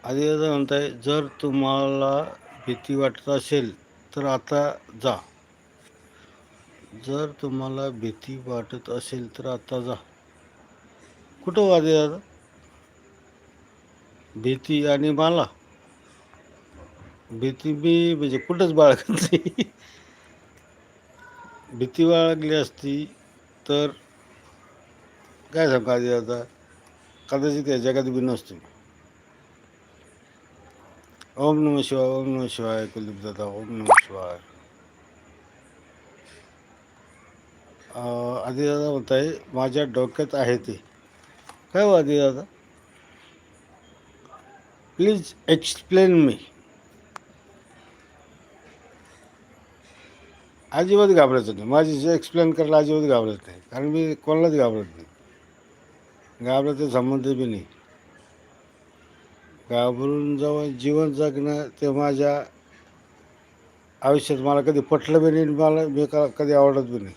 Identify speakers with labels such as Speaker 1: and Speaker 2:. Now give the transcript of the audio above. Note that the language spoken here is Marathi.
Speaker 1: आधी दादा म्हणताय, जर तुम्हाला भीती वाटत असेल तर आता जा. जर तुम्हाला भीती वाटत असेल तर आता जा. कुठं हो आधी दादा? भीती आणि मला भीती मी म्हणजे कुठंच बाळगत नाही. भीती बाळगली असती तर काय सांगू आधी दादा, कदाचित या जगात बी नसतो. ओम नम शिवाय, ओम नम शिवाय. कुलदीप दादा, ओम नम शिवाय. आधी दादा म्हणताय, माझ्या डोक्यात आहे ते. काय हो आधी दादा? Please explain me. अजिबात घाबरायचं नाही. माझी जे एक्सप्लेन करायला अजिबात घाबरत नाही, कारण मी कोणालाच घाबरत नाही. घाबरायचा संबंध बी नाही. घाबरून जेव्हा जीवन जगणं ते माझ्या आयुष्यात मला कधी पटलं बी नाही, मला मी कधी आवडत बी नाही.